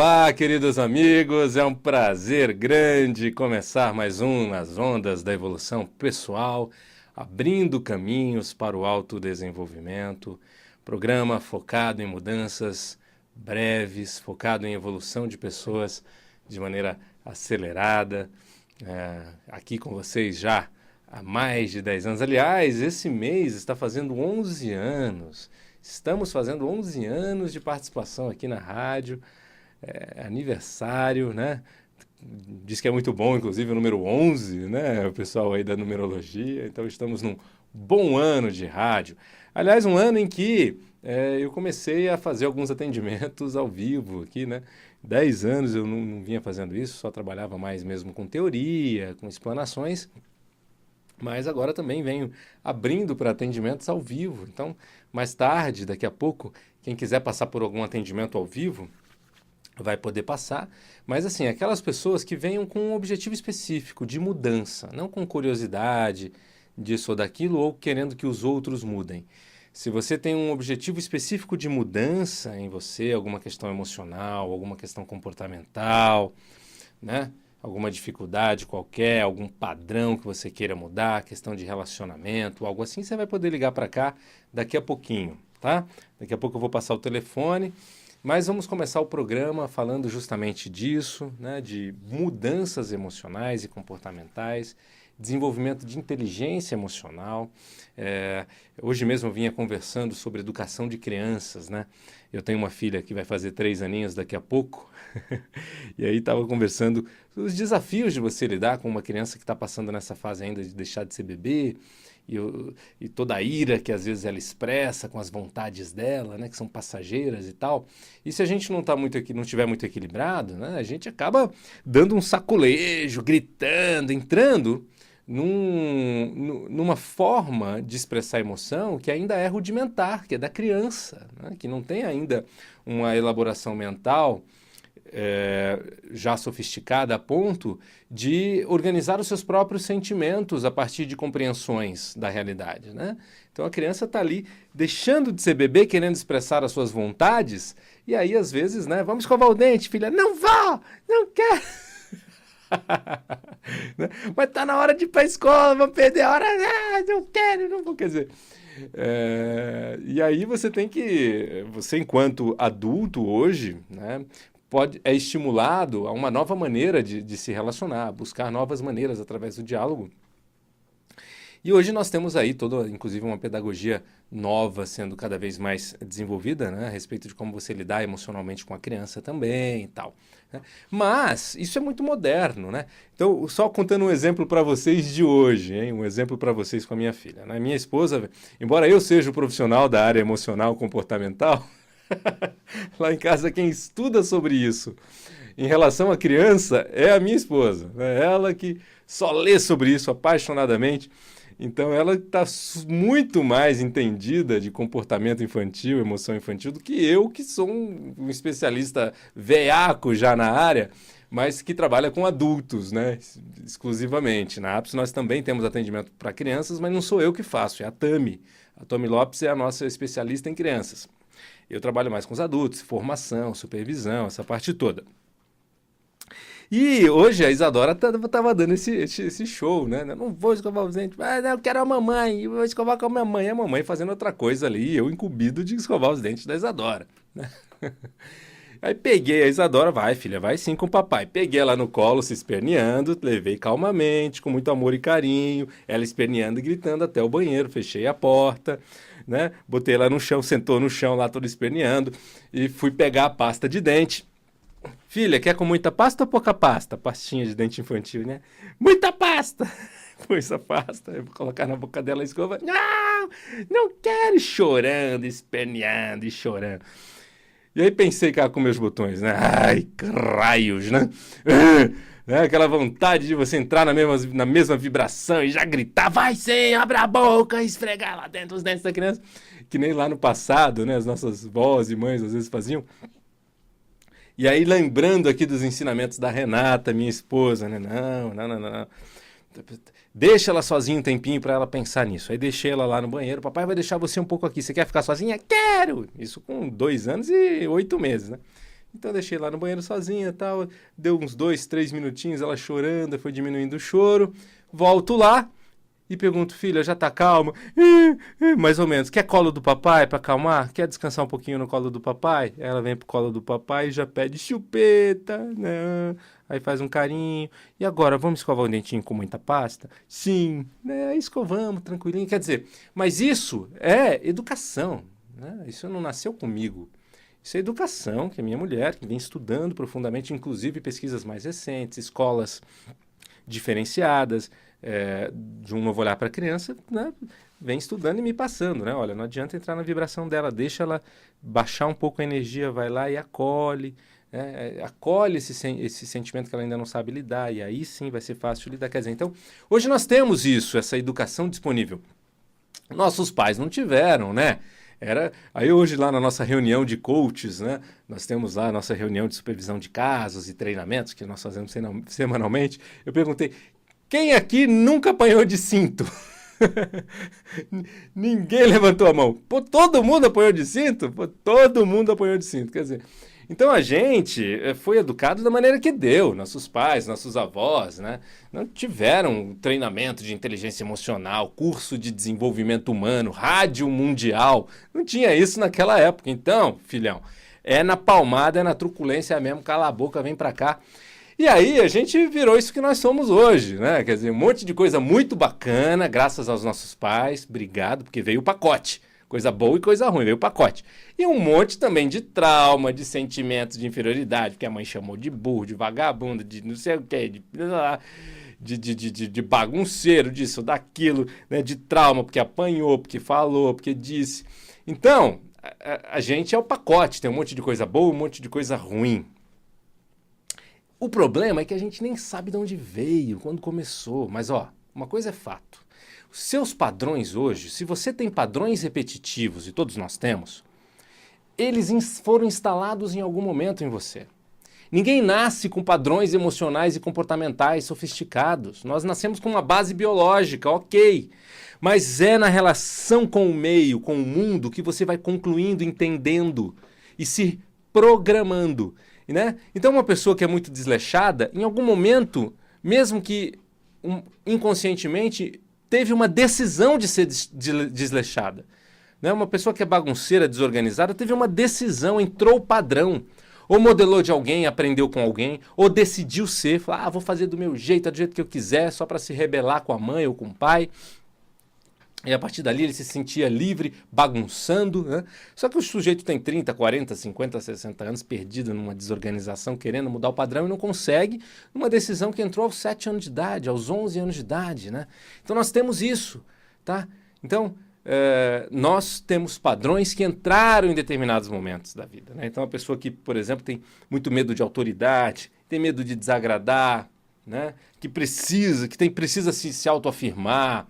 Olá, queridos amigos, é um prazer grande começar mais um nas ondas da evolução pessoal, abrindo caminhos para o autodesenvolvimento, programa focado em mudanças breves, focado em evolução de pessoas de maneira acelerada, aqui com vocês já há mais de 10 anos. Aliás, esse mês está fazendo 11 anos, estamos fazendo 11 anos de participação aqui na rádio. Aniversário, né? Diz que é muito bom, inclusive o número 11, né? O pessoal aí da numerologia. Então estamos num bom ano de rádio. Aliás, um ano em que eu comecei a fazer alguns atendimentos ao vivo aqui, né? 10 anos eu não vinha fazendo isso, só trabalhava mais mesmo com teoria, com explanações. Mas agora também venho abrindo para atendimentos ao vivo. Então, mais tarde, daqui a pouco, quem quiser passar por algum atendimento ao vivo, vai poder passar, mas assim, aquelas pessoas que venham com um objetivo específico de mudança, não com curiosidade disso ou daquilo ou querendo que os outros mudem. Se você tem um objetivo específico de mudança em você, alguma questão emocional, alguma questão comportamental, né? Alguma dificuldade qualquer, algum padrão que você queira mudar, questão de relacionamento, algo assim, você vai poder ligar para cá daqui a pouquinho, tá? Daqui a pouco eu vou passar o telefone. Mas vamos começar o programa falando justamente disso, né, de mudanças emocionais e comportamentais, desenvolvimento de inteligência emocional. Hoje mesmo eu vinha conversando sobre educação de crianças, né? Eu tenho uma filha que vai fazer 3 aninhos daqui a pouco, e aí estava conversando os desafios de você lidar com uma criança que está passando nessa fase ainda de deixar de ser bebê, e toda a ira que às vezes ela expressa com as vontades dela, né, que são passageiras e tal. E se a gente não estiver muito equilibrado, né, a gente acaba dando um saculejo, gritando, entrando numa forma de expressar emoção que ainda é rudimentar, que é da criança, né, que não tem ainda uma elaboração mental já sofisticada a ponto de organizar os seus próprios sentimentos a partir de compreensões da realidade, né? Então a criança está ali deixando de ser bebê, querendo expressar as suas vontades, e aí às vezes, né? Vamos escovar o dente, filha. Não vou, não quero. Mas tá na hora de ir para a escola, vou perder a hora. Não quero, não vou, quer dizer. E aí você enquanto adulto hoje, né? É estimulado a uma nova maneira de se relacionar, buscar novas maneiras através do diálogo. E hoje nós temos aí inclusive uma pedagogia nova sendo cada vez mais desenvolvida, né, a respeito de como você lidar emocionalmente com a criança também e tal, né? Mas isso é muito moderno, né? Então, só contando um exemplo para vocês de hoje, hein? Um exemplo para vocês com a minha filha, né? Minha esposa, embora eu seja o profissional da área emocional comportamental, lá em casa, quem estuda sobre isso em relação à criança é a minha esposa. É ela que só lê sobre isso apaixonadamente. Então, ela está muito mais entendida de comportamento infantil, emoção infantil, do que eu, que sou um especialista veaco já na área, mas que trabalha com adultos, né, exclusivamente. Na APS nós também temos atendimento para crianças, mas não sou eu que faço, é a Tami. A Tami Lopes é a nossa especialista em crianças. Eu trabalho mais com os adultos, formação, supervisão, essa parte toda. E hoje a Isadora estava dando esse show, né? Eu não vou escovar os dentes, mas eu quero a mamãe, eu vou escovar com a minha mãe. A mamãe fazendo outra coisa ali, eu incumbido de escovar os dentes da Isadora, né? Aí peguei a Isadora, vai filha, vai sim com o papai. Peguei ela no colo, se esperneando, levei calmamente, com muito amor e carinho, ela esperneando e gritando até o banheiro, fechei a porta, né? Botei ela no chão, sentou no chão lá todo esperneando e fui pegar a pasta de dente. Filha, quer com muita pasta ou pouca pasta? Pastinha de dente infantil, né? Muita pasta! Pus a pasta, eu vou colocar na boca dela a escova. Não, não quero! Chorando, esperneando e chorando. E aí pensei cá com meus botões, né? Ai, que raios, né? Né? Aquela vontade de você entrar na mesma vibração e já gritar, vai sim, abre a boca, esfregar lá dentro os dentes da criança. Que nem lá no passado, né? As nossas vós e mães às vezes faziam. E aí lembrando aqui dos ensinamentos da Renata, minha esposa, né? Não. Deixa ela sozinha um tempinho para ela pensar nisso. Aí deixei ela lá no banheiro. Papai vai deixar você um pouco aqui. Você quer ficar sozinha? Quero! Isso com 2 anos e 8 meses, né? Então eu deixei lá no banheiro sozinha e tal, deu uns 2, 3 minutinhos, ela chorando, foi diminuindo o choro, volto lá e pergunto, filha, já tá calma? Mais ou menos, quer colo do papai pra acalmar? Quer descansar um pouquinho no colo do papai? Ela vem pro colo do papai e já pede chupeta, né? Aí faz um carinho. E agora, vamos escovar o dentinho com muita pasta? Sim, né? Escovamos, tranquilinho. Quer dizer, mas isso é educação, né? Isso não nasceu comigo. Isso é educação, que a minha mulher, que vem estudando profundamente, inclusive pesquisas mais recentes, escolas diferenciadas, de um novo olhar para a criança, né? Vem estudando e me passando, né? Olha, não adianta entrar na vibração dela, deixa ela baixar um pouco a energia, vai lá e acolhe, né? Acolhe esse sentimento que ela ainda não sabe lidar, e aí sim vai ser fácil lidar. Quer dizer, então, hoje nós temos isso, essa educação disponível. Nossos pais não tiveram, né? Aí hoje lá na nossa reunião de coaches, né? Nós temos lá a nossa reunião de supervisão de casos e treinamentos que nós fazemos semanalmente. Eu perguntei, quem aqui nunca apanhou de cinto? Ninguém levantou a mão. Pô, todo mundo apanhou de cinto? Pô, todo mundo apanhou de cinto. Quer dizer, então a gente foi educado da maneira que deu. Nossos pais, nossos avós, né? Não tiveram treinamento de inteligência emocional, curso de desenvolvimento humano, rádio mundial. Não tinha isso naquela época. Então, filhão, é na palmada, é na truculência mesmo. Cala a boca, vem pra cá. E aí a gente virou isso que nós somos hoje, né? Quer dizer, um monte de coisa muito bacana, graças aos nossos pais. Obrigado, porque veio o pacote. Coisa boa e coisa ruim, veio o pacote. E um monte também de trauma, de sentimentos de inferioridade, porque a mãe chamou de burro, de vagabundo, de não sei o quê, de bagunceiro, disso, daquilo, né? De trauma, porque apanhou, porque falou, porque disse. Então, a gente é o pacote, tem um monte de coisa boa, um monte de coisa ruim. O problema é que a gente nem sabe de onde veio, quando começou. Mas, ó, uma coisa é fato. Os seus padrões hoje, se você tem padrões repetitivos, e todos nós temos, eles foram instalados em algum momento em você. Ninguém nasce com padrões emocionais e comportamentais sofisticados. Nós nascemos com uma base biológica, ok. Mas é na relação com o meio, com o mundo, que você vai concluindo, entendendo e se programando. Né? Então, uma pessoa que é muito desleixada, em algum momento, mesmo que inconscientemente, teve uma decisão de ser desleixada. Né? Uma pessoa que é bagunceira, desorganizada, teve uma decisão, entrou o padrão. Ou modelou de alguém, aprendeu com alguém, ou decidiu ser, falou, vou fazer do meu jeito, do jeito que eu quiser, só para se rebelar com a mãe ou com o pai. E a partir dali ele se sentia livre, bagunçando, né? Só que o sujeito tem 30, 40, 50, 60 anos perdido numa desorganização, querendo mudar o padrão e não consegue, numa decisão que entrou aos 7 anos de idade, aos 11 anos de idade, né? Então nós temos isso, tá? Então, nós temos padrões que entraram em determinados momentos da vida, né? Então a pessoa que, por exemplo, tem muito medo de autoridade, tem medo de desagradar, né? Que precisa se autoafirmar,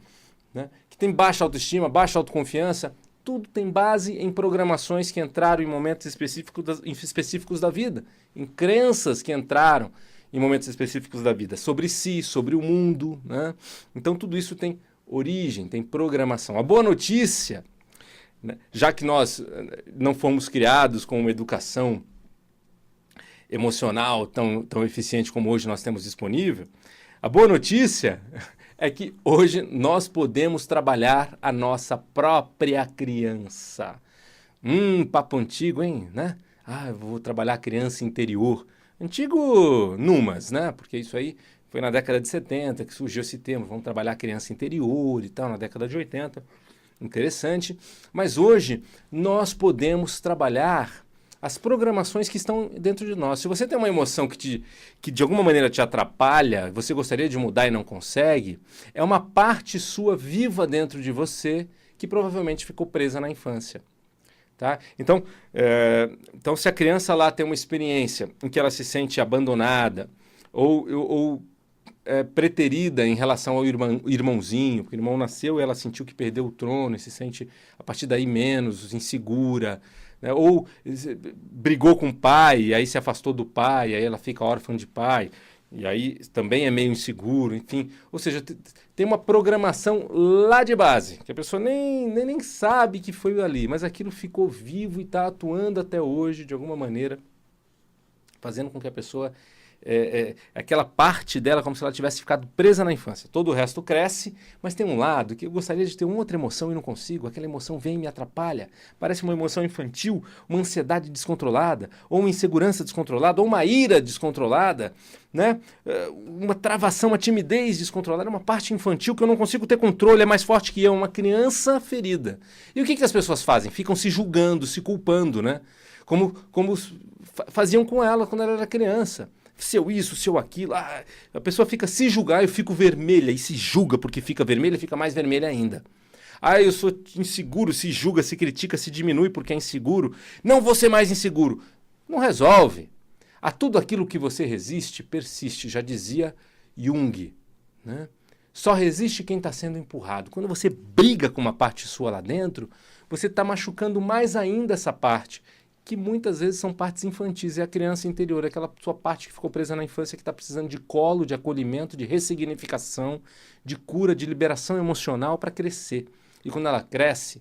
né? Tem baixa autoestima, baixa autoconfiança, tudo tem base em programações que entraram em momentos específicos da vida, em crenças que entraram em momentos específicos da vida, sobre si, sobre o mundo, né? Então tudo isso tem origem, tem programação. A boa notícia, né, já que nós não fomos criados com uma educação emocional tão eficiente como hoje nós temos disponível, a boa notícia é que hoje nós podemos trabalhar a nossa própria criança. Papo antigo, hein? Né? Eu vou trabalhar a criança interior. Antigo Numas, né? Porque isso aí foi na década de 70 que surgiu esse termo. Vamos trabalhar a criança interior e tal, na década de 80. Interessante. Mas hoje nós podemos trabalhar as programações que estão dentro de nós. Se você tem uma emoção que de alguma maneira te atrapalha, você gostaria de mudar e não consegue, é uma parte sua viva dentro de você que provavelmente ficou presa na infância. Tá? Então, se a criança lá tem uma experiência em que ela se sente abandonada ou preterida em relação ao irmãozinho, porque o irmão nasceu e ela sentiu que perdeu o trono e se sente, a partir daí, menos insegura, né? Ou brigou com o pai e aí se afastou do pai, aí ela fica órfã de pai, e aí também é meio inseguro, enfim. Ou seja, tem uma programação lá de base, que a pessoa nem sabe que foi ali, mas aquilo ficou vivo e está atuando até hoje, de alguma maneira, fazendo com que a pessoa, aquela parte dela como se ela tivesse ficado presa na infância. Todo o resto cresce, mas tem um lado que eu gostaria de ter uma outra emoção e não consigo, aquela emoção vem e me atrapalha, parece uma emoção infantil, uma ansiedade descontrolada, ou uma insegurança descontrolada, ou uma ira descontrolada, né? Uma travação, uma timidez descontrolada, uma parte infantil que eu não consigo ter controle, é mais forte que eu, uma criança ferida. E o que as pessoas fazem? Ficam se julgando, se culpando, né? Como faziam com ela quando ela era criança. Seu isso, seu aquilo. A pessoa fica se julgar, eu fico vermelha. E se julga porque fica vermelha, fica mais vermelha ainda. Eu sou inseguro, se julga, se critica, se diminui porque é inseguro. Não vou ser mais inseguro. Não resolve. A tudo aquilo que você resiste, persiste. Já dizia Jung, né? Só resiste quem está sendo empurrado. Quando você briga com uma parte sua lá dentro, você está machucando mais ainda essa parte, que muitas vezes são partes infantis, é a criança interior, aquela sua parte que ficou presa na infância, que está precisando de colo, de acolhimento, de ressignificação, de cura, de liberação emocional para crescer. E quando ela cresce,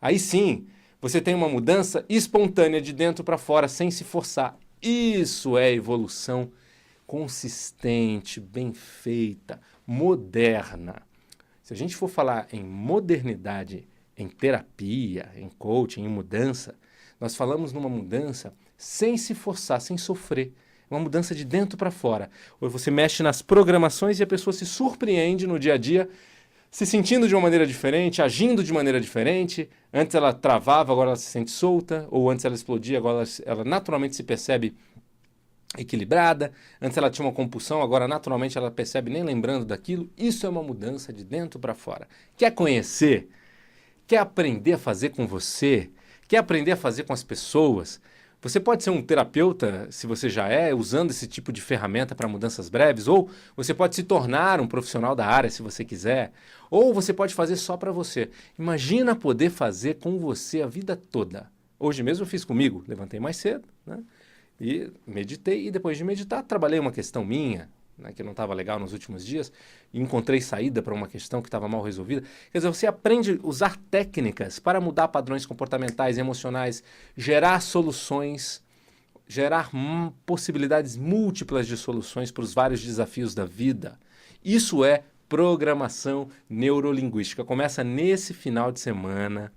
aí sim, você tem uma mudança espontânea de dentro para fora, sem se forçar. Isso é evolução consistente, bem feita, moderna. Se a gente for falar em modernidade, em terapia, em coaching, em mudança, nós falamos numa mudança sem se forçar, sem sofrer. Uma mudança de dentro para fora. Ou você mexe nas programações e a pessoa se surpreende no dia a dia, se sentindo de uma maneira diferente, agindo de maneira diferente. Antes ela travava, agora ela se sente solta. Ou antes ela explodia, agora ela naturalmente se percebe equilibrada. Antes ela tinha uma compulsão, agora naturalmente ela percebe nem lembrando daquilo. Isso é uma mudança de dentro para fora. Quer conhecer? Quer aprender a fazer com você? Quer aprender a fazer com as pessoas? Você pode ser um terapeuta, se você já é, usando esse tipo de ferramenta para mudanças breves, ou você pode se tornar um profissional da área, se você quiser, ou você pode fazer só para você. Imagina poder fazer com você a vida toda. Hoje mesmo eu fiz comigo, levantei mais cedo, né? E meditei, e depois de meditar, trabalhei uma questão minha, né, que não estava legal nos últimos dias, e encontrei saída para uma questão que estava mal resolvida. Quer dizer, você aprende a usar técnicas para mudar padrões comportamentais, emocionais, gerar soluções, gerar possibilidades múltiplas de soluções para os vários desafios da vida. Isso é programação neurolinguística. Começa nesse final de semana,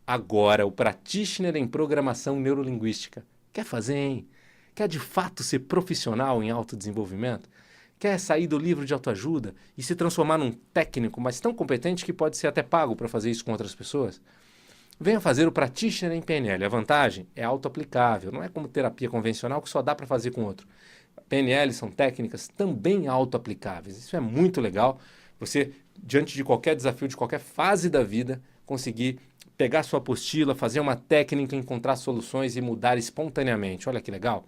agora, o Practitioner em Programação Neurolinguística. Quer fazer, hein? Quer de fato ser profissional em autodesenvolvimento? Quer sair do livro de autoajuda e se transformar num técnico, mas tão competente que pode ser até pago para fazer isso com outras pessoas? Venha fazer o Practitioner em PNL. A vantagem é auto-aplicável, não é como terapia convencional que só dá para fazer com outro. PNL são técnicas também auto-aplicáveis. Isso é muito legal. Você, diante de qualquer desafio, de qualquer fase da vida, conseguir pegar sua apostila, fazer uma técnica, encontrar soluções e mudar espontaneamente. Olha que legal.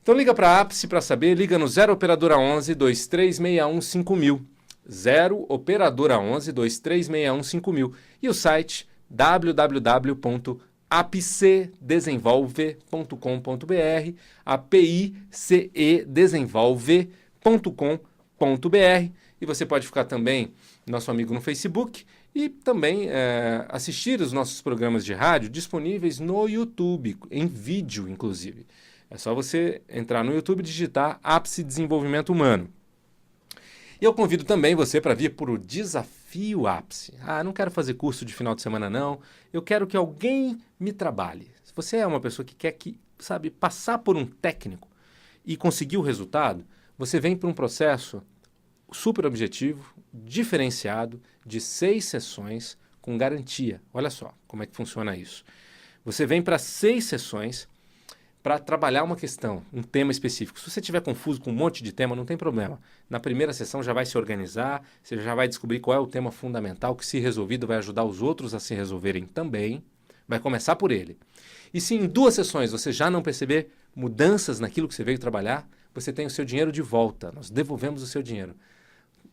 Então liga para a Ápice para saber, liga no 0 operadora 11 2361 5000. 0 operadora 11 2361 5000 e o site www.apicedesenvolve.com.br, apicedesenvolve.com.br, e você pode ficar também nosso amigo no Facebook e também assistir os nossos programas de rádio disponíveis no YouTube, em vídeo inclusive. É só você entrar no YouTube e digitar Ápice Desenvolvimento Humano. E eu convido também você para vir para o Desafio Ápice. Não quero fazer curso de final de semana não, eu quero que alguém me trabalhe. Se você é uma pessoa que quer passar por um técnico e conseguir o resultado, você vem para um processo super objetivo, diferenciado, de 6 sessões com garantia. Olha só como é que funciona isso. Você vem para 6 sessões para trabalhar uma questão, um tema específico. Se você estiver confuso com um monte de tema, não tem problema. Na primeira sessão já vai se organizar, você já vai descobrir qual é o tema fundamental, que se resolvido vai ajudar os outros a se resolverem também. Vai começar por ele. E se em 2 sessões você já não perceber mudanças naquilo que você veio trabalhar, você tem o seu dinheiro de volta. Nós devolvemos o seu dinheiro.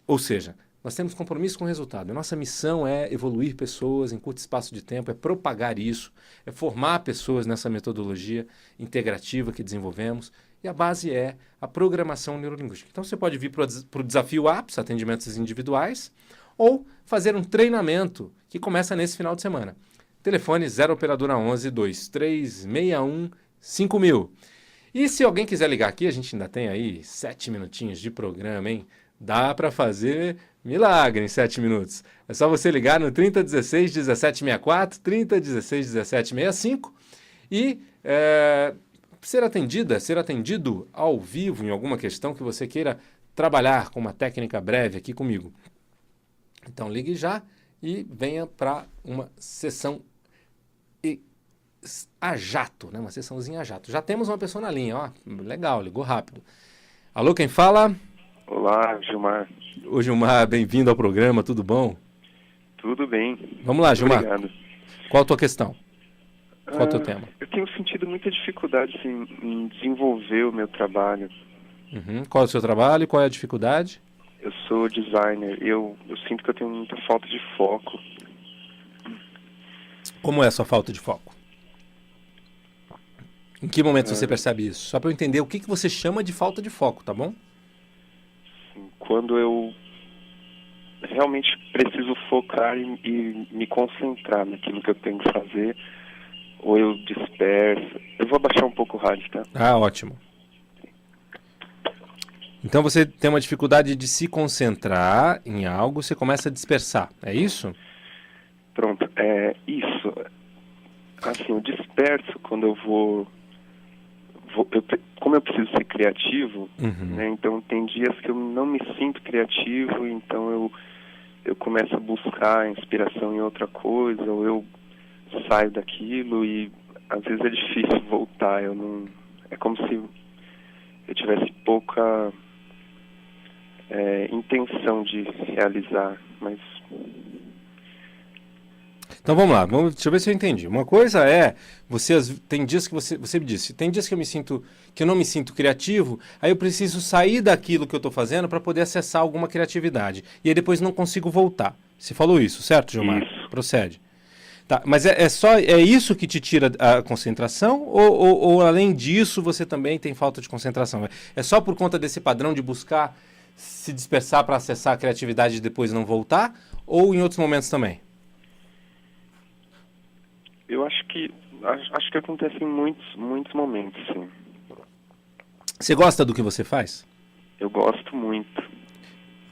Ou seja, nós temos compromisso com o resultado. A nossa missão é evoluir pessoas em curto espaço de tempo, é propagar isso, é formar pessoas nessa metodologia integrativa que desenvolvemos. E a base é a programação neurolinguística. Então você pode vir para o Desafio Ápice, atendimentos individuais, ou fazer um treinamento que começa nesse final de semana. Telefone 0 operadora 11 2361 5000. E se alguém quiser ligar aqui, a gente ainda tem aí 7 minutinhos de programa, hein? Dá para fazer milagre em 7 minutos. É só você ligar no 3016 1764, 3016 1765 e ser atendido ao vivo em alguma questão que você queira trabalhar com uma técnica breve aqui comigo. Então ligue já e venha para uma sessão a jato, né? Uma sessãozinha a jato. Já temos uma pessoa na linha, ó. Legal, ligou rápido. Alô, quem fala? Olá, Gilmar. Ô, Gilmar, bem-vindo ao programa, tudo bom? Tudo bem. Vamos lá, Gilmar. Obrigado. Qual a tua questão? Qual é o teu tema? Eu tenho sentido muita dificuldade em desenvolver o meu trabalho. Qual é o seu trabalho e qual é a dificuldade? Eu sou designer e eu sinto que eu tenho muita falta de foco. Como é a sua falta de foco? Em que momento você percebe isso? Só para eu entender o que você chama de falta de foco, tá bom? Quando eu realmente preciso focar e me concentrar naquilo que eu tenho que fazer, ou eu disperso. Eu vou abaixar um pouco o rádio, tá? Ah, ótimo. Então você tem uma dificuldade de se concentrar em algo, você começa a dispersar, é isso? Pronto, é isso. Assim, eu disperso quando eu como eu preciso ser criativo, né, então tem dias que eu não me sinto criativo, então eu começo a buscar inspiração em outra coisa, ou eu saio daquilo e às vezes é difícil voltar. É como se eu tivesse pouca intenção de realizar, mas... Então vamos lá, deixa eu ver se eu entendi. Uma coisa é, tem dias que você me disse, tem dias que eu não me sinto criativo, aí eu preciso sair daquilo que eu estou fazendo para poder acessar alguma criatividade. E aí depois não consigo voltar. Você falou isso, certo, Gilmar? Isso. Procede. Tá, mas é isso que te tira a concentração ou além disso você também tem falta de concentração? É só por conta desse padrão de buscar se dispersar para acessar a criatividade e depois não voltar? Ou em outros momentos também? Eu acho que acontece em muitos momentos, sim. Você gosta do que você faz? Eu gosto muito.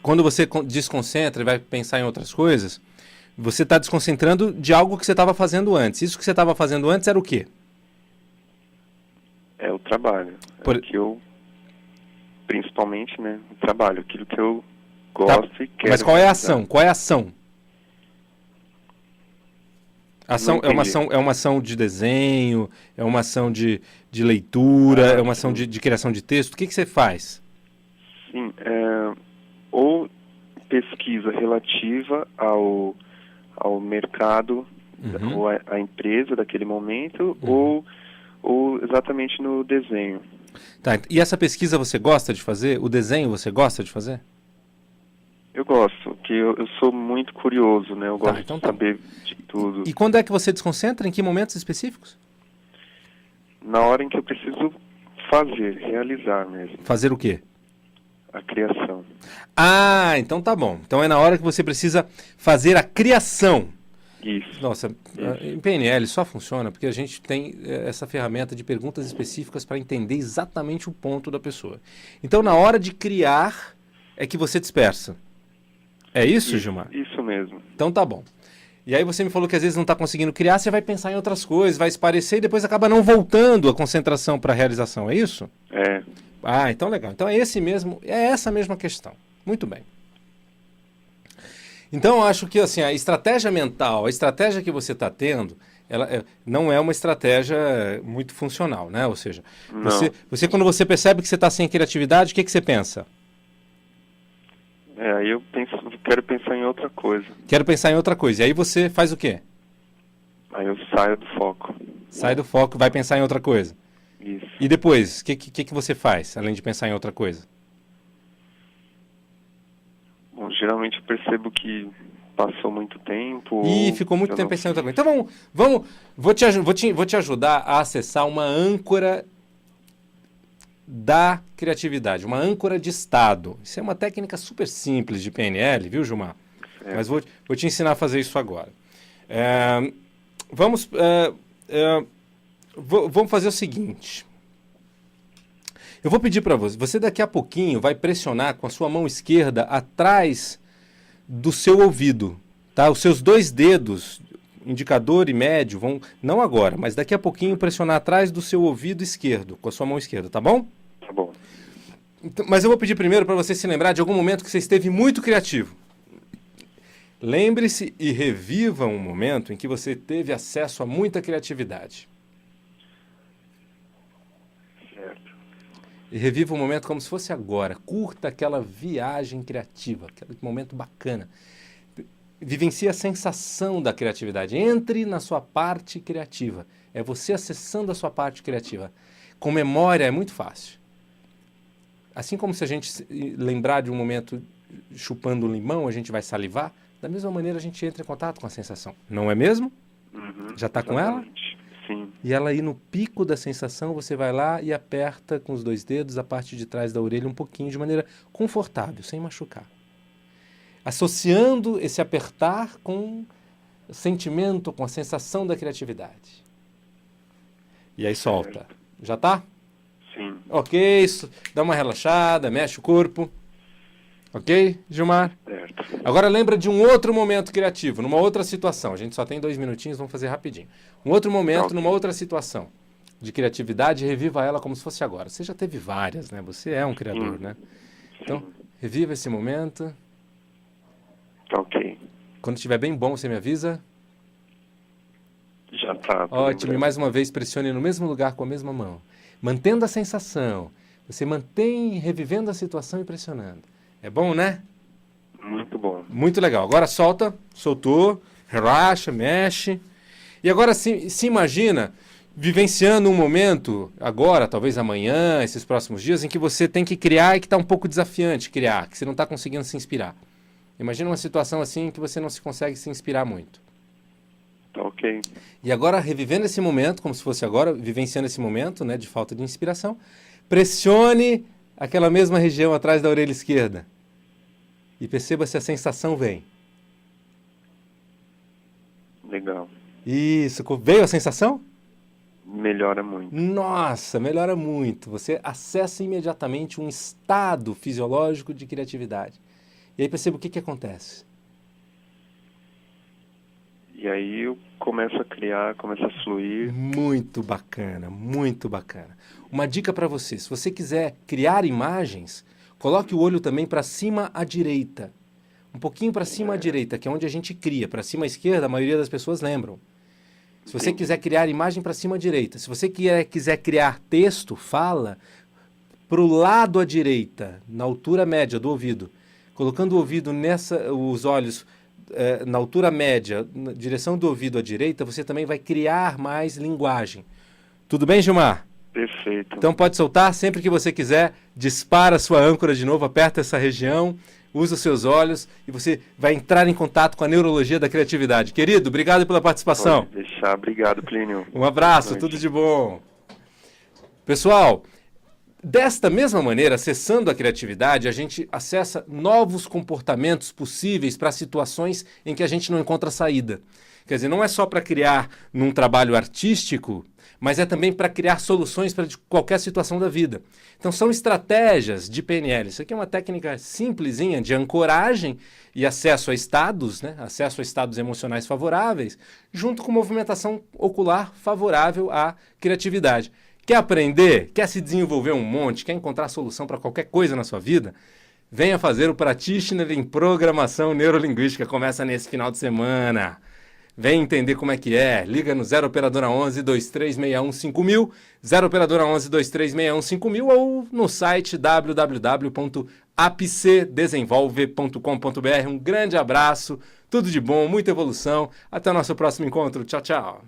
Quando você desconcentra e vai pensar em outras coisas, você está desconcentrando de algo que você estava fazendo antes. Isso que você estava fazendo antes era o quê? É o trabalho. Principalmente, né? O trabalho, aquilo que eu gosto e quero. Mas qual é a ação? Qual é a ação? É uma ação de desenho, é uma ação de leitura, é uma ação de criação de texto. O que você faz? Sim, ou pesquisa relativa ao mercado, ou à empresa daquele momento, ou exatamente no desenho. Tá, e essa pesquisa você gosta de fazer? O desenho você gosta de fazer? Eu gosto, porque eu sou muito curioso, né? Eu gosto de saber de tudo. E quando é que você desconcentra? Em que momentos específicos? Na hora em que eu preciso realizar mesmo. Fazer o quê? A criação. Ah, então tá bom. Então é na hora que você precisa fazer a criação. Isso. Nossa, em PNL só funciona porque a gente tem essa ferramenta de perguntas específicas para entender exatamente o ponto da pessoa. Então na hora de criar é que você dispersa. É isso, Gilmar? Isso mesmo. Então tá bom. E aí você me falou que às vezes não está conseguindo criar, você vai pensar em outras coisas, vai esparecer e depois acaba não voltando a concentração para a realização, é isso? É. Ah, então legal. Então é essa mesma questão. Muito bem. Então eu acho que assim, a estratégia mental, a estratégia que você está tendo, ela não é uma estratégia muito funcional, né? Ou seja, você quando você percebe que você está sem criatividade, o que você pensa? Aí eu quero pensar em outra coisa. Quero pensar em outra coisa. E aí você faz o quê? Aí eu saio do foco. Sai do foco, vai pensar em outra coisa. Isso. E depois, o que você faz, além de pensar em outra coisa? Bom, geralmente eu percebo que passou muito tempo. Ih, ficou muito tempo pensando em outra coisa. Então vou te ajudar a acessar uma âncora da criatividade, uma âncora de estado. Isso é uma técnica super simples de PNL, viu, Gilmar? Mas vou te ensinar a fazer isso agora. Vamos fazer o seguinte. Eu vou pedir para você, você daqui a pouquinho vai pressionar com a sua mão esquerda atrás do seu ouvido, tá? Os seus 2 dedos, indicador e médio, vão, não agora, mas daqui a pouquinho pressionar atrás do seu ouvido esquerdo, com a sua mão esquerda, tá bom? Tá bom. Então, mas eu vou pedir primeiro para você se lembrar de algum momento que você esteve muito criativo. Lembre-se e reviva um momento em que você teve acesso a muita criatividade. Certo. E reviva o momento como se fosse agora. Curta aquela viagem criativa, aquele momento bacana. Vivencie a sensação da criatividade. Entre na sua parte criativa. É você acessando a sua parte criativa. Com memória é muito fácil. Assim como se a gente lembrar de um momento chupando um limão, a gente vai salivar, da mesma maneira a gente entra em contato com a sensação. Não é mesmo? Uhum, Já está com ela? Sim. E ela aí no pico da sensação, você vai lá e aperta com os 2 dedos a parte de trás da orelha um pouquinho, de maneira confortável, sem machucar. Associando esse apertar com o sentimento, com a sensação da criatividade. E aí solta. Certo. Já tá? Sim. Ok, dá uma relaxada, mexe o corpo. Ok, Gilmar? Certo. Agora lembra de um outro momento criativo, numa outra situação. A gente só tem 2 minutinhos, vamos fazer rapidinho. Um outro momento, Ok. numa outra situação de criatividade, reviva ela como se fosse agora. Você já teve várias, né? Você é um criador, né? Então, reviva esse momento. Ok. Quando estiver bem bom, você me avisa. Já tá. tô Ótimo. E lembrando. mais uma vez, pressione no mesmo lugar com a mesma mão. Mantendo a sensação. Você mantém revivendo a situação e pressionando. É bom, né? Muito bom. Muito legal. Agora solta, soltou, relaxa, mexe. E agora se imagina vivenciando um momento, agora, talvez amanhã, esses próximos dias, em que você tem que criar e que está um pouco desafiante criar, que você não está conseguindo se inspirar. Imagina uma situação assim em que você não se consegue se inspirar muito. Tá ok. E agora, revivendo esse momento, como se fosse agora, vivenciando esse momento, né, de falta de inspiração, pressione aquela mesma região atrás da orelha esquerda. E perceba se a sensação vem. Legal. Isso. Veio a sensação? Melhora muito. Nossa, melhora muito. Você acessa imediatamente um estado fisiológico de criatividade. E aí perceba o que acontece. E aí eu começo a criar, começo a fluir. Muito bacana, muito bacana. Uma dica para você, se você quiser criar imagens, coloque o olho também para cima à direita. Um pouquinho para cima à direita, que é onde a gente cria. Para cima à esquerda, a maioria das pessoas lembram. Se você quiser criar imagem para cima à direita, se você quiser criar texto, fala para o lado à direita, na altura média do ouvido. Colocando o ouvido os olhos na altura média, na direção do ouvido à direita, você também vai criar mais linguagem. Tudo bem, Gilmar? Perfeito. Então pode soltar sempre que você quiser, dispara a sua âncora de novo, aperta essa região, usa os seus olhos e você vai entrar em contato com a neurologia da criatividade. Querido, obrigado pela participação. Pode deixar. Obrigado, Plínio. Um abraço, tudo de bom. Pessoal, desta mesma maneira, acessando a criatividade, a gente acessa novos comportamentos possíveis para situações em que a gente não encontra saída. Quer dizer, não é só para criar num trabalho artístico, mas é também para criar soluções para qualquer situação da vida. Então são estratégias de PNL. Isso aqui é uma técnica simplesinha de ancoragem e acesso a estados, né? Acesso a estados emocionais favoráveis, junto com movimentação ocular favorável à criatividade. Quer aprender? Quer se desenvolver um monte? Quer encontrar solução para qualquer coisa na sua vida? Venha fazer o Practitioner em Programação Neurolinguística. Começa nesse final de semana. Vem entender como é que é. Liga no 0 operadora 11 2361 5000, 0 operadora 11 2361 5000 ou no site www.apcdesenvolve.com.br. Um grande abraço, tudo de bom, muita evolução. Até o nosso próximo encontro. Tchau, tchau.